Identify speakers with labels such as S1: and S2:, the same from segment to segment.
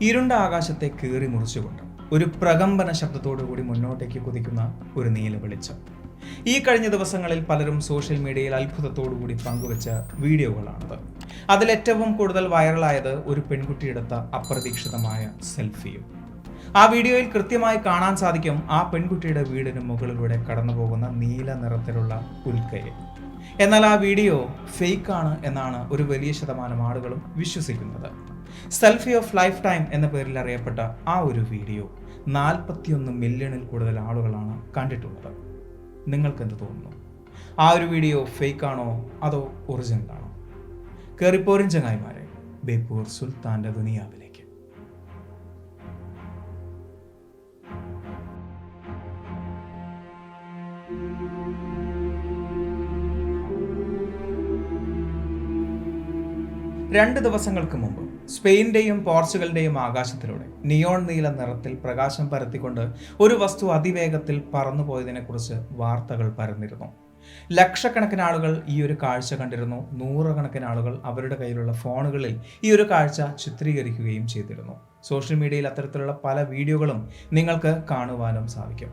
S1: ഇരുണ്ട ആകാശത്തെ കീറി മുറിച്ചുകൊണ്ട് ഒരു പ്രകമ്പന ശബ്ദത്തോടുകൂടി മുന്നോട്ടേക്ക് കുതിക്കുന്ന ഒരു നീല വെളിച്ചം. ഈ കഴിഞ്ഞ ദിവസങ്ങളിൽ പലരും സോഷ്യൽ മീഡിയയിൽ അത്ഭുതത്തോടുകൂടി പങ്കുവച്ച വീഡിയോകളാണത്. അതിലേറ്റവും കൂടുതൽ വൈറലായത് ഒരു പെൺകുട്ടിയെടുത്ത അപ്രതീക്ഷിതമായ സെൽഫിയും. ആ വീഡിയോയിൽ കൃത്യമായി കാണാൻ സാധിക്കും ആ പെൺകുട്ടിയുടെ വീടിന് മുകളിലൂടെ കടന്നു പോകുന്ന നീല നിറത്തിലുള്ള ഉൽക്കയെ. എന്നാൽ ആ വീഡിയോ ഫേക്കാണ് എന്നാണ് ഒരു വലിയ ശതമാനം ആളുകളും വിശ്വസിക്കുന്നത്. സെൽഫി ഓഫ് ലൈഫ് ടൈം എന്ന പേരിൽ അറിയപ്പെട്ട ആ ഒരു വീഡിയോ 41 മില്യണിൽ കൂടുതൽ ആളുകളാണ് കണ്ടിട്ടുള്ളത്. നിങ്ങൾക്കെന്ത് തോന്നുന്നു? ആ ഒരു വീഡിയോ ഫേക്കാണോ അതോ ഒറിജിനലാണോ? കേറിപ്പോരും ചങ്ങായിമാരെ ബേപ്പൂർ സുൽത്താന്റെ ദുനിയാവിലേക്ക്. രണ്ട് ദിവസങ്ങൾക്ക് മുമ്പ് സ്പെയിൻ്റെയും പോർച്ചുഗലിൻ്റെയും ആകാശത്തിലൂടെ നിയോൺ നീല നിറത്തിൽ പ്രകാശം പരത്തിക്കൊണ്ട് ഒരു വസ്തു അതിവേഗത്തിൽ പറന്നുപോയതിനെക്കുറിച്ച് വാർത്തകൾ പരന്നിരുന്നു. ലക്ഷക്കണക്കിന് ആളുകൾ ഈ ഒരു കാഴ്ച കണ്ടിരുന്നു. നൂറുകണക്കിന് ആളുകൾ അവരുടെ കയ്യിലുള്ള ഫോണുകളിൽ ഈ ഒരു കാഴ്ച ചിത്രീകരിക്കുകയും ചെയ്തിരുന്നു. സോഷ്യൽ മീഡിയയിൽ അത്തരത്തിലുള്ള പല വീഡിയോകളും നിങ്ങൾക്ക് കാണുവാനും സാധിക്കും.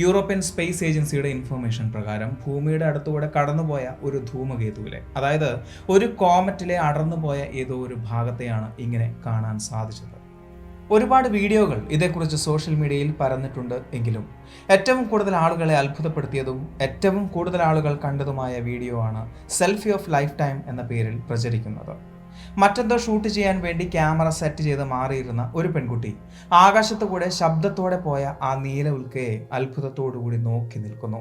S1: യൂറോപ്യൻ സ്പേസ് ഏജൻസിയുടെ ഇൻഫർമേഷൻ പ്രകാരം ഭൂമിയുടെ അടുത്തുകൂടെ കടന്നുപോയ ഒരു ധൂമകേതുവിലെ, അതായത് ഒരു കോമറ്റിലെ അടർന്നുപോയ ഏതോ ഒരു ഭാഗത്തെയാണ് ഇങ്ങനെ കാണാൻ സാധിച്ചത്. ഒരുപാട് വീഡിയോകൾ ഇതേക്കുറിച്ച് സോഷ്യൽ മീഡിയയിൽ പരന്നിട്ടുണ്ട്. എങ്കിലും ഏറ്റവും കൂടുതൽ ആളുകളെ അത്ഭുതപ്പെടുത്തിയതും ഏറ്റവും കൂടുതൽ ആളുകൾ കണ്ടതുമായ വീഡിയോ ആണ് സെൽഫി ഓഫ് ലൈഫ് ടൈം എന്ന പേരിൽ പ്രചരിക്കുന്നത്. മറ്റെന്തോ ഷൂട്ട് ചെയ്യാൻ വേണ്ടി ക്യാമറ സെറ്റ് ചെയ്ത് മാറിയിരുന്ന ഒരു പെൺകുട്ടി ആകാശത്തു കൂടെ ശബ്ദത്തോടെ പോയ ആ നീല ഉൽക്കയെ അത്ഭുതത്തോടുകൂടി നോക്കി നിൽക്കുന്നു.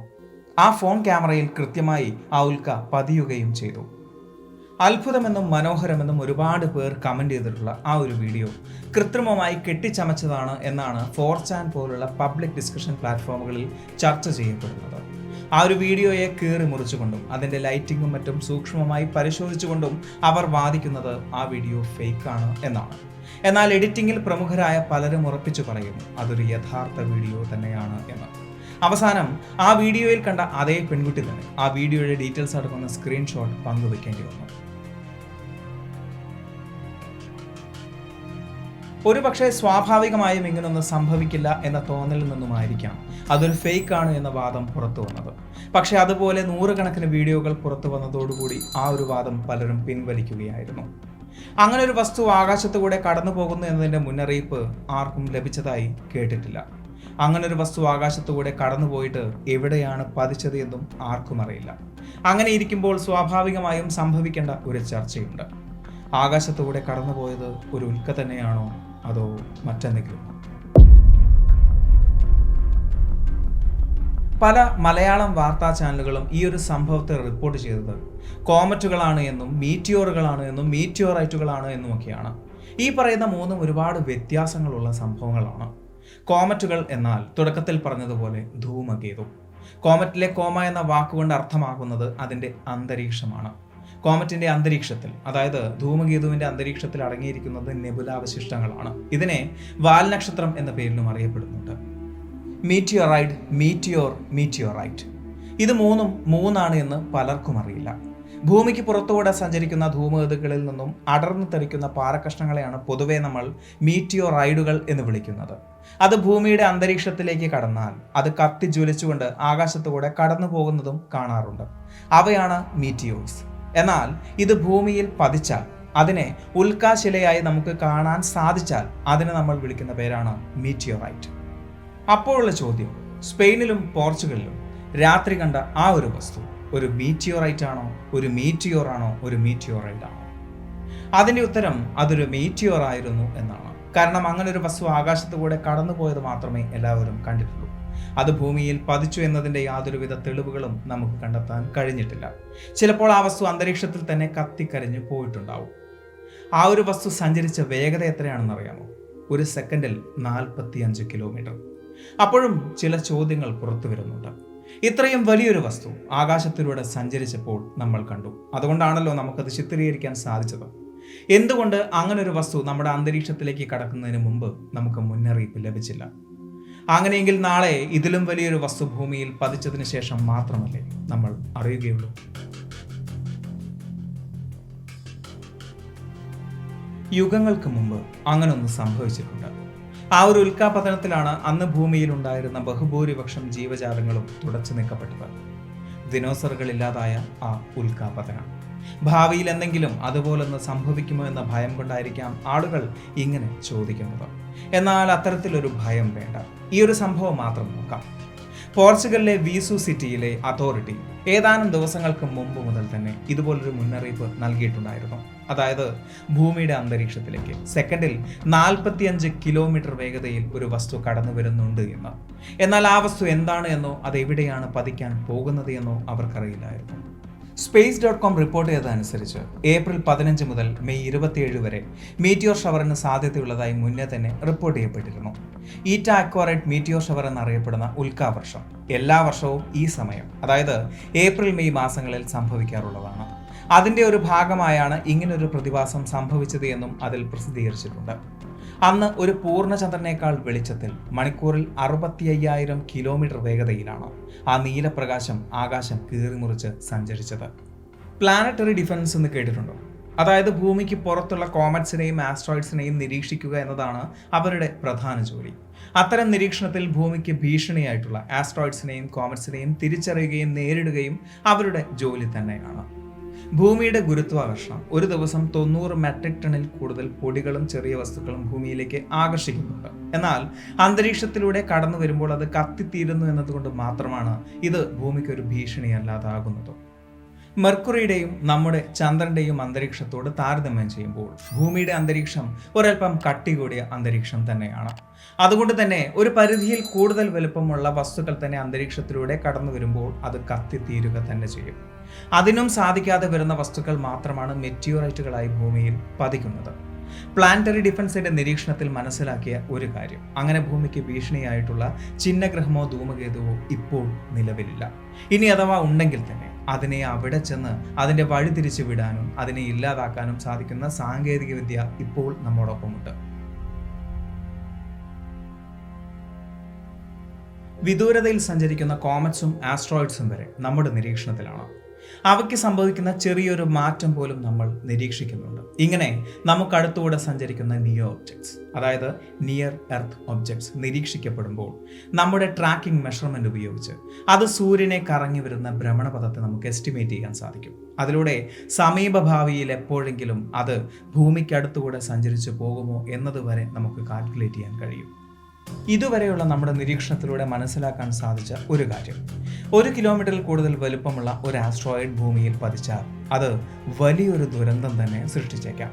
S1: ആ ഫോൺ ക്യാമറയിൽ കൃത്യമായി ആ ഉൽക്ക പതിയുകയും ചെയ്തു. അത്ഭുതമെന്നും മനോഹരമെന്നും ഒരുപാട് പേർ കമന്റ് ചെയ്തിട്ടുള്ള ആ ഒരു വീഡിയോ കൃത്രിമമായി കെട്ടിച്ചമച്ചതാണ് എന്നാണ് 4chan പോലുള്ള പബ്ലിക് ഡിസ്കഷൻ പ്ലാറ്റ്ഫോമുകളിൽ ചർച്ച ചെയ്യപ്പെടുന്നത്. ആ ഒരു വീഡിയോയെ കീറി മുറിച്ചുകൊണ്ടും അതിൻ്റെ ലൈറ്റിങ്ങും മറ്റും സൂക്ഷ്മമായി പരിശോധിച്ചുകൊണ്ടും അവർ വാദിക്കുന്നത് ആ വീഡിയോ ഫേക്കാണ് എന്നാണ്. എന്നാൽ എഡിറ്റിംഗിൽ പ്രമുഖരായ പലരും ഉറപ്പിച്ചു പറയുന്നു അതൊരു യഥാർത്ഥ വീഡിയോ തന്നെയാണ് എന്ന്. അവസാനം ആ വീഡിയോയിൽ കണ്ട അതേ പെൺകുട്ടി തന്നെ ആ വീഡിയോയുടെ ഡീറ്റെയിൽസ് അടങ്ങുന്ന സ്ക്രീൻഷോട്ട് പങ്കുവെക്കേണ്ടി വന്നു. ഒരുപക്ഷെ സ്വാഭാവികമായും ഇങ്ങനൊന്നും സംഭവിക്കില്ല എന്ന തോന്നലിൽ നിന്നുമായിരിക്കാം അതൊരു ഫേക്കാണ് എന്ന വാദം പുറത്തു വന്നത്. പക്ഷെ അതുപോലെ നൂറുകണക്കിന് വീഡിയോകൾ പുറത്തു വന്നതോടുകൂടി ആ ഒരു വാദം പലരും പിൻവലിക്കുകയായിരുന്നു. അങ്ങനെ ഒരു വസ്തു ആകാശത്തുകൂടെ കടന്നു പോകുന്നു എന്നതിൻ്റെ മുന്നറിയിപ്പ് ആർക്കും ലഭിച്ചതായി കേട്ടിട്ടില്ല. അങ്ങനെ ഒരു വസ്തു ആകാശത്തുകൂടെ കടന്നുപോയിട്ട് എവിടെയാണ് പതിച്ചത് എന്നും ആർക്കും അറിയില്ല. അങ്ങനെ ഇരിക്കുമ്പോൾ സ്വാഭാവികമായും സംഭവിക്കേണ്ട ഒരു ചർച്ചയുണ്ട്. ആകാശത്തുകൂടെ കടന്നുപോയത് ഒരു ഉൽക്ക തന്നെയാണോ അതോ മറ്റെന്തെങ്കിലും? പല മലയാളം വാർത്താ ചാനലുകളും ഈ ഒരു സംഭവത്തെ റിപ്പോർട്ട് ചെയ്തത് കോമറ്റുകളാണ് എന്നും മീറ്റിയോറുകളാണ് എന്നും മീറ്റിയോറൈറ്റുകളാണ് എന്നുമൊക്കെയാണ്. ഈ പറയുന്ന മൂന്നും ഒരുപാട് വ്യത്യാസങ്ങളുള്ള സംഭവങ്ങളാണ്. കോമറ്റുകൾ എന്നാൽ തുടക്കത്തിൽ പറഞ്ഞതുപോലെ ധൂമകേതു. കോമറ്റിലെ കോമ എന്ന വാക്കുകൊണ്ട് അർത്ഥമാക്കുന്നത് അതിൻ്റെ അന്തരീക്ഷമാണ്. കോമറ്റിന്റെ അന്തരീക്ഷത്തിൽ, അതായത് ധൂമകേതുവിന്റെ അന്തരീക്ഷത്തിൽ അടങ്ങിയിരിക്കുന്നത് നെബുലാവശിഷ്ടങ്ങളാണ്. ഇതിനെ വാൽനക്ഷത്രം എന്ന പേരിലും അറിയപ്പെടുന്നുണ്ട്. മീറ്റിയോറൈഡ്, മീറ്റിയോർ, മീറ്റിയോറൈറ്റ്, ഇത് മൂന്നാണ് എന്ന് പലർക്കും അറിയില്ല. ഭൂമിക്ക് പുറത്തുകൂടെ സഞ്ചരിക്കുന്ന ധൂമകേതുക്കളിൽ നിന്നും അടർന്നു തെറിക്കുന്ന പാറക്കഷ്ണങ്ങളെയാണ് പൊതുവെ നമ്മൾ മീറ്റിയോറൈഡുകൾ എന്ന് വിളിക്കുന്നത്. അത് ഭൂമിയുടെ അന്തരീക്ഷത്തിലേക്ക് കടന്നാൽ അത് കത്തി ജ്വലിച്ചുകൊണ്ട് ആകാശത്തുകൂടെ കടന്നു പോകുന്നതും കാണാറുണ്ട്. അവയാണ് മീറ്റിയോർസ്. എന്നാൽ ഇത് ഭൂമിയിൽ പതിച്ചാൽ, അതിനെ ഉൽക്കാശിലയായി നമുക്ക് കാണാൻ സാധിച്ചാൽ അതിനെ നമ്മൾ വിളിക്കുന്ന പേരാണ് മീറ്റിയോറൈറ്റ്. അപ്പോഴുള്ള ചോദ്യം, സ്പെയിനിലും പോർച്ചുഗലിലും രാത്രി കണ്ട ആ ഒരു വസ്തു ഒരു മീറ്റിയോറൈറ്റ് ആണോ, ഒരു മീറ്റിയോർ ആണോ, ഒരു മീറ്റിയോറൈറ്റ് ആണോ? അതിൻ്റെ ഉത്തരം അതൊരു മീറ്റിയോർ ആയിരുന്നു എന്നാണ്. കാരണം അങ്ങനെ ഒരു വസ്തു ആകാശത്തുകൂടെ കടന്നുപോയത് മാത്രമേ എല്ലാവരും കണ്ടിട്ടുള്ളൂ. അത് ഭൂമിയിൽ പതിച്ചു എന്നതിൻ്റെ യാതൊരുവിധ തെളിവുകളും നമുക്ക് കണ്ടെത്താൻ കഴിഞ്ഞിട്ടില്ല. ചിലപ്പോൾ ആ വസ്തു അന്തരീക്ഷത്തിൽ തന്നെ കത്തിക്കരിഞ്ഞു പോയിട്ടുണ്ടാവും. ആ ഒരു വസ്തു സഞ്ചരിച്ച വേഗത എത്രയാണെന്ന് അറിയാമോ? ഒരു സെക്കൻഡിൽ 45 കിലോമീറ്റർ. അപ്പോഴും ചില ചോദ്യങ്ങൾ പുറത്തു വരുന്നുണ്ട്. ഇത്രയും വലിയൊരു വസ്തു ആകാശത്തിലൂടെ സഞ്ചരിച്ചപ്പോൾ നമ്മൾ കണ്ടു. അതുകൊണ്ടാണല്ലോ നമുക്കത് ചിത്രീകരിക്കാൻ സാധിച്ചത്. എന്തുകൊണ്ട് അങ്ങനെ ഒരു വസ്തു നമ്മുടെ അന്തരീക്ഷത്തിലേക്ക് കടക്കുന്നതിന് മുമ്പ് നമുക്ക് മുന്നറിയിപ്പ് ലഭിച്ചില്ല? അങ്ങനെയെങ്കിൽ നാളെ ഇതിലും വലിയൊരു വസ്തു ഭൂമിയിൽ പതിച്ചതിന് ശേഷം മാത്രമല്ലേ നമ്മൾ അറിയുകയുള്ളൂ. യുഗങ്ങൾക്ക് മുമ്പ് അങ്ങനൊന്ന് സംഭവിച്ചിട്ടുണ്ട്. ആ ഒരു ഉൽക്കാപതനത്തിലാണ് അന്ന് ഭൂമിയിൽ ഉണ്ടായിരുന്ന ബഹുഭൂരിപക്ഷം ജീവജാലങ്ങളും തുടച്ചു നീക്കപ്പെട്ടത്. ദിനോസറുകളില്ലാതായ ആ ഉൽക്കാപതനം. ഭാവിയിൽ എന്തെങ്കിലും അതുപോലൊന്ന് സംഭവിക്കുമോ എന്ന ഭയം കൊണ്ടായിരിക്കാം ആളുകൾ ഇങ്ങനെ ചോദിക്കുന്നത്. എന്നാൽ അത്തരത്തിലൊരു ഭയം വേണ്ട. ഈ ഒരു സംഭവം മാത്രം നോക്കാം. പോർച്ചുഗലിലെ വീസു സിറ്റിയിലെ അതോറിറ്റി ഏതാനും ദിവസങ്ങൾക്ക് മുമ്പ് മുതൽ തന്നെ ഇതുപോലൊരു മുന്നറിയിപ്പ് നൽകിയിട്ടുണ്ടായിരുന്നു. അതായത് ഭൂമിയുടെ അന്തരീക്ഷത്തിലേക്ക് സെക്കൻഡിൽ 45 കിലോമീറ്റർ വേഗതയിൽ ഒരു വസ്തു കടന്നു വരുന്നുണ്ട് എന്ന്. എന്നാൽ ആ വസ്തു എന്താണ് എന്നോ അതെവിടെയാണ് പതിക്കാൻ പോകുന്നത് എന്നോ അവർക്കറിയില്ലായിരുന്നു. Space.com റിപ്പോർട്ട് ചെയ്തതനുസരിച്ച് ഏപ്രിൽ 15 മുതൽ മെയ് 27 വരെ മീറ്റിയോർ ഷവറിന് സാധ്യതയുള്ളതായി മുന്നേ തന്നെ റിപ്പോർട്ട് ചെയ്യപ്പെട്ടിരുന്നു. ഈറ്റ അക്വാറൈറ്റ് മീറ്റിയോർ ഷവർ എന്നറിയപ്പെടുന്ന ഉൽക്കാവർഷം എല്ലാ വർഷവും ഈ സമയം, അതായത് ഏപ്രിൽ മെയ് മാസങ്ങളിൽ സംഭവിക്കാറുള്ളതാണ്. അതിൻ്റെ ഒരു ഭാഗമായാണ് ഇങ്ങനൊരു പ്രതിഭാസം സംഭവിച്ചത് എന്നും അതിൽ പ്രസിദ്ധീകരിച്ചിട്ടുണ്ട്. അന്ന് ഒരു പൂർണ്ണചന്ദ്രനേക്കാൾ വെളിച്ചത്തിൽ മണിക്കൂറിൽ 65,000 കിലോമീറ്റർ വേഗതയിലാണ് ആ നീലപ്രകാശം ആകാശം കീറിമുറിച്ച് സഞ്ചരിച്ചത്. പ്ലാനറ്ററി ഡിഫൻസ് എന്ന് കേട്ടിട്ടുണ്ടോ? അതായത് ഭൂമിക്ക് പുറത്തുള്ള കോമറ്റ്സിനെയും ആസ്ട്രോയിഡ്സിനെയും നിരീക്ഷിക്കുക എന്നതാണ് അവരുടെ പ്രധാന ജോലി. അത്തരം നിരീക്ഷണത്തിൽ ഭൂമിക്ക് ഭീഷണിയായിട്ടുള്ള ആസ്ട്രോയിഡ്സിനെയും കോമറ്റ്സിനെയും തിരിച്ചറിയുകയും നേരിടുകയും അവരുടെ ജോലി തന്നെയാണ്. ഭൂമിയുടെ ഗുരുത്വാകർഷണം ഒരു ദിവസം 90 മെട്രിക് ടണ്ണിൽ കൂടുതൽ പൊടികളും ചെറിയ വസ്തുക്കളും ഭൂമിയിലേക്ക് ആകർഷിക്കുന്നുണ്ട്. എന്നാൽ അന്തരീക്ഷത്തിലൂടെ കടന്നു വരുമ്പോൾ അത് കത്തിത്തീരുന്നു എന്നതുകൊണ്ട് മാത്രമാണ് ഇത് ഭൂമിക്ക് ഒരു ഭീഷണിയല്ലാതാകുന്നത്. മെർക്കുറിയുടെയും നമ്മുടെ ചന്ദ്രന്റെയും അന്തരീക്ഷത്തോട് താരതമ്യം ചെയ്യുമ്പോൾ ഭൂമിയുടെ അന്തരീക്ഷം ഒരൽപ്പം കട്ടി കൂടിയ അന്തരീക്ഷം തന്നെയാണ്. അതുകൊണ്ട് തന്നെ ഒരു പരിധിയിൽ കൂടുതൽ വലുപ്പമുള്ള വസ്തുക്കൾ തന്നെ അന്തരീക്ഷത്തിലൂടെ കടന്നു വരുമ്പോൾ അത് കത്തിത്തീരുക തന്നെ ചെയ്യും. അതിനും സാധിക്കാതെ വരുന്ന വസ്തുക്കൾ മാത്രമാണ് മെറ്റിയോറൈറ്റുകളായി ഭൂമിയിൽ പതിക്കുന്നത്. പ്ലാനറ്ററി ഡിഫൻസിന്റെ നിരീക്ഷണത്തിൽ മനസ്സിലാക്കിയ ഒരു കാര്യം, അങ്ങനെ ഭൂമിക്ക് ഭീഷണിയായിട്ടുള്ള ചിഹ്നഗ്രഹമോ ധൂമകേതുവോ ഇപ്പോൾ നിലവിലില്ല. ഇനി അഥവാ ഉണ്ടെങ്കിൽ തന്നെ അതിനെ അവിടെ ചെന്ന് അതിന്റെ വഴി തിരിച്ചു വിടാനും അതിനെ ഇല്ലാതാക്കാനും സാധിക്കുന്ന സാങ്കേതിക വിദ്യ ഇപ്പോൾ നമ്മോടൊപ്പമുണ്ട്. വിദൂരതയിൽ സഞ്ചരിക്കുന്ന കോമറ്റ്സും ആസ്ട്രോയിഡ്സും വരെ നമ്മുടെ നിരീക്ഷണത്തിലാണ്. അവയ്ക്ക് സംഭവിക്കുന്ന ചെറിയൊരു മാറ്റം പോലും നമ്മൾ നിരീക്ഷിക്കുന്നുണ്ട്. ഇങ്ങനെ നമുക്കടുത്തൂടെ സഞ്ചരിക്കുന്ന നിയോ ഒബ്ജക്ട്സ്, അതായത് നിയർ എർത്ത് ഒബ്ജക്ട്സ് നിരീക്ഷിക്കപ്പെടുമ്പോൾ നമ്മുടെ ട്രാക്കിംഗ് മെഷർമെന്റ് ഉപയോഗിച്ച് അത് സൂര്യനെ കറങ്ങി വരുന്ന ഭ്രമണപഥത്തെ നമുക്ക് എസ്റ്റിമേറ്റ് ചെയ്യാൻ സാധിക്കും. അതിലൂടെ സമീപഭാവിയിൽ എപ്പോഴെങ്കിലും അത് ഭൂമിക്കടുത്തുകൂടെ സഞ്ചരിച്ചു പോകുമോ എന്നതുവരെ നമുക്ക് കാൽക്കുലേറ്റ് ചെയ്യാൻ കഴിയും. ഇതുവരെയുള്ള നമ്മുടെ നിരീക്ഷണത്തിലൂടെ മനസ്സിലാക്കാൻ സാധിച്ച ഒരു കാര്യം, 1 കിലോമീറ്ററിൽ കൂടുതൽ വലുപ്പമുള്ള ഒരു ആസ്ട്രോയിഡ് ഭൂമിയിൽ പതിച്ചാൽ അത് വലിയൊരു ദുരന്തം തന്നെ സൃഷ്ടിച്ചേക്കാം.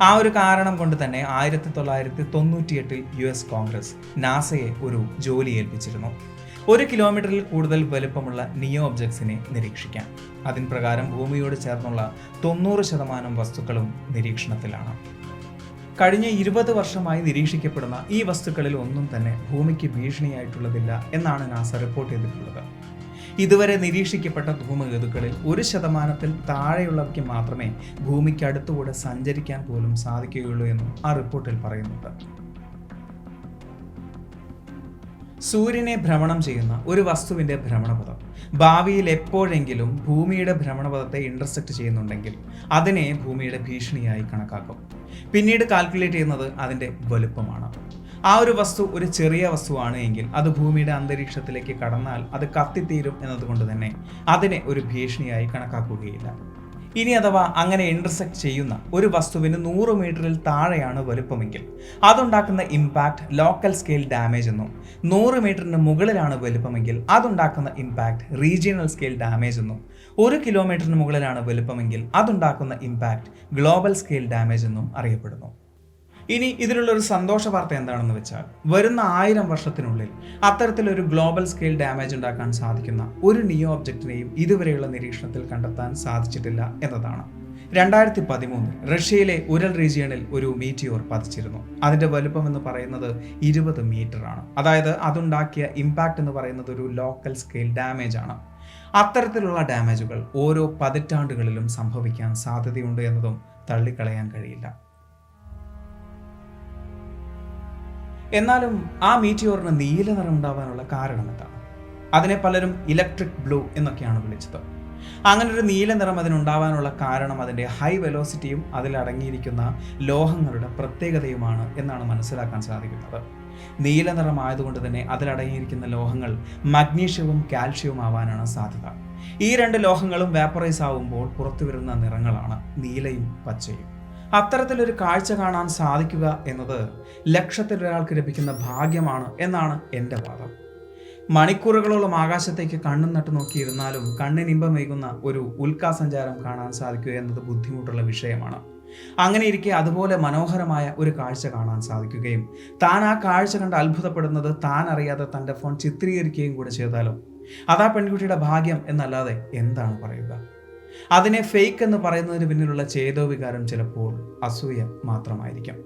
S1: ആ ഒരു കാരണം കൊണ്ട് തന്നെ 1998 US കോൺഗ്രസ് നാസയെ ഒരു ജോലി ഏൽപ്പിച്ചിരുന്നു. 1 കിലോമീറ്ററിൽ കൂടുതൽ വലുപ്പമുള്ള നിയോ ഒബ്ജക്ട്സിനെ നിരീക്ഷിക്കാൻ. അതിൻ പ്രകാരം ഭൂമിയോട് ചേർന്നുള്ള 90% വസ്തുക്കളും നിരീക്ഷണത്തിലാണ്. കഴിഞ്ഞ 20 വർഷമായി നിരീക്ഷിക്കപ്പെടുന്ന ഈ വസ്തുക്കളിൽ ഒന്നും തന്നെ ഭൂമിക്ക് ഭീഷണിയായിട്ടുള്ളതില്ല എന്നാണ് നാസ റിപ്പോർട്ട് ചെയ്തിട്ടുള്ളത്. ഇതുവരെ നിരീക്ഷിക്കപ്പെട്ട ധൂമകേതുക്കളിൽ 1% താഴെയുള്ളവയ്ക്ക് മാത്രമേ ഭൂമിക്ക് അടുത്തുകൂടെ സഞ്ചരിക്കാൻ പോലും സാധിക്കുകയുള്ളൂ എന്നും ആ റിപ്പോർട്ടിൽ പറയുന്നുണ്ട്. സൂര്യനെ ഭ്രമണം ചെയ്യുന്ന ഒരു വസ്തുവിന്റെ ഭ്രമണപഥം ഭാവിയിൽ എപ്പോഴെങ്കിലും ഭൂമിയുടെ ഭ്രമണപഥത്തെ ഇന്റർസെക്ട് ചെയ്യുന്നുണ്ടെങ്കിൽ അതിനെ ഭൂമിയുടെ ഭീഷണിയായി കണക്കാക്കും. പിന്നീട് കാൽക്കുലേറ്റ് ചെയ്യുന്നത് അതിന്റെ വലുപ്പമാണ്. ആ ഒരു വസ്തു ഒരു ചെറിയ വസ്തുവാണ് എങ്കിൽ അത് ഭൂമിയുടെ അന്തരീക്ഷത്തിലേക്ക് കടന്നാൽ അത് കത്തിത്തീരും എന്നതുകൊണ്ട് തന്നെ അതിനെ ഒരു ഭീഷണിയായി കണക്കാക്കുകയില്ല. ഇനി അഥവാ അങ്ങനെ ഇന്റർസെക്ട് ചെയ്യുന്ന ഒരു വസ്തുവിന് 100 മീറ്ററിൽ താഴെയാണ് വലുപ്പമെങ്കിൽ അതുണ്ടാക്കുന്ന ഇമ്പാക്ട് ലോക്കൽ സ്കെയിൽ ഡാമേജ് എന്നും, 100 മീറ്ററിന് മുകളിലാണ് വലുപ്പമെങ്കിൽ അതുണ്ടാക്കുന്ന ഇമ്പാക്ട് റീജിയണൽ സ്കെയിൽ ഡാമേജ് എന്നും, 1 കിലോമീറ്ററിന് മുകളിലാണ് വലുപ്പമെങ്കിൽ അതുണ്ടാക്കുന്ന ഇമ്പാക്ട് ഗ്ലോബൽ സ്കെയിൽ ഡാമേജ് എന്നും അറിയപ്പെടുന്നു. ഇനി ഇതിലുള്ള ഒരു സന്തോഷ വാർത്ത എന്താണെന്ന് വെച്ചാൽ വരുന്ന 1000 വർഷത്തിനുള്ളിൽ അത്തരത്തിലൊരു ഗ്ലോബൽ സ്കെയിൽ ഡാമേജ് ഉണ്ടാക്കാൻ സാധിക്കുന്ന ഒരു നിയോ ഒബ്ജക്റ്റിനെയും ഇതുവരെയുള്ള നിരീക്ഷണത്തിൽ കണ്ടെത്താൻ സാധിച്ചിട്ടില്ല എന്നതാണ്. 2013 റഷ്യയിലെ ഉരൽ റീജിയണിൽ ഒരു മീറ്റിയോർ പതിച്ചിരുന്നു. അതിന്റെ വലുപ്പം എന്ന് പറയുന്നത് 20 മീറ്റർ ആണ്. അതായത് അതുണ്ടാക്കിയ ഇമ്പാക്ട് എന്ന് പറയുന്നത് ഒരു ലോക്കൽ സ്കെയിൽ ഡാമേജ് ആണ്. അത്തരത്തിലുള്ള ഡാമേജുകൾ ഓരോ പതിറ്റാണ്ടുകളിലും സംഭവിക്കാൻ സാധ്യതയുണ്ട് എന്നതും തള്ളിക്കളയാൻ കഴിയില്ല. എന്നാലും ആ മീറ്റിയോറിന് നീല നിറം ഉണ്ടാവാനുള്ള കാരണം എന്താണ്? അതിനെ പലരും ഇലക്ട്രിക് ബ്ലൂ എന്നൊക്കെയാണ് വിളിച്ചത്. അങ്ങനെ ഒരു നീല നിറം അതിനുണ്ടാവാനുള്ള കാരണം അതിൻ്റെ ഹൈ വെലോസിറ്റിയും അതിലടങ്ങിയിരിക്കുന്ന ലോഹങ്ങളുടെ പ്രത്യേകതയുമാണ് എന്നാണ് മനസ്സിലാക്കാൻ സാധിക്കുന്നത്. നീല നിറമായതുകൊണ്ട് തന്നെ അതിലടങ്ങിയിരിക്കുന്ന ലോഹങ്ങൾ മഗ്നീഷ്യവും കാൽഷ്യവും ആവാനാണ് സാധ്യത. ഈ രണ്ട് ലോഹങ്ങളും വേപ്പറൈസ് ആവുമ്പോൾ പുറത്തു വരുന്ന നിറങ്ങളാണ് നീലയും പച്ചയും. അത്തരത്തിലൊരു കാഴ്ച കാണാൻ സാധിക്കുക എന്നത് ലക്ഷത്തിലൊരാൾക്ക് ലഭിക്കുന്ന ഭാഗ്യമാണ് എന്നാണ് എൻ്റെ വാദം. മണിക്കൂറുകളോളം ആകാശത്തേക്ക് കണ്ണും നട്ടു നോക്കിയിരുന്നാലും കണ്ണിനിമ്പമേകുന്ന ഒരു ഉൽക്കാസഞ്ചാരം കാണാൻ സാധിക്കുക എന്നത് ബുദ്ധിമുട്ടുള്ള വിഷയമാണ്. അങ്ങനെ ഇരിക്കെ അതുപോലെ മനോഹരമായ ഒരു കാഴ്ച കാണാൻ സാധിക്കുകയും താൻ ആ കാഴ്ച കണ്ട് അത്ഭുതപ്പെടുന്നത് താൻ അറിയാതെ തൻ്റെ ഫോൺ ചിത്രീകരിക്കുകയും കൂടെ ചെയ്താലോ, അതാ പെൺകുട്ടിയുടെ ഭാഗ്യം എന്നല്ലാതെ എന്താണ് പറയുക? അതിനെ ഫേക്ക് എന്ന് പറയുന്നതിന് പിന്നിലുള്ള ചേതോവികാരം ചിലപ്പോൾ അസൂയ മാത്രമായിരിക്കും.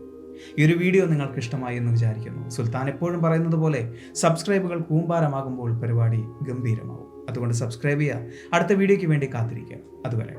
S1: ഈ ഒരു വീഡിയോ നിങ്ങൾക്ക് ഇഷ്ടമായി എന്ന് വിചാരിക്കുന്നു. സുൽത്താൻ എപ്പോഴും പറയുന്നത് പോലെ സബ്സ്ക്രൈബുകൾ കൂമ്പാരമാകുമ്പോൾ പരിപാടി ഗംഭീരമാവും. അതുകൊണ്ട് സബ്സ്ക്രൈബ് ചെയ്യുക. അടുത്ത വീഡിയോയ്ക്ക് വേണ്ടി കാത്തിരിക്കുക. അതുവരെ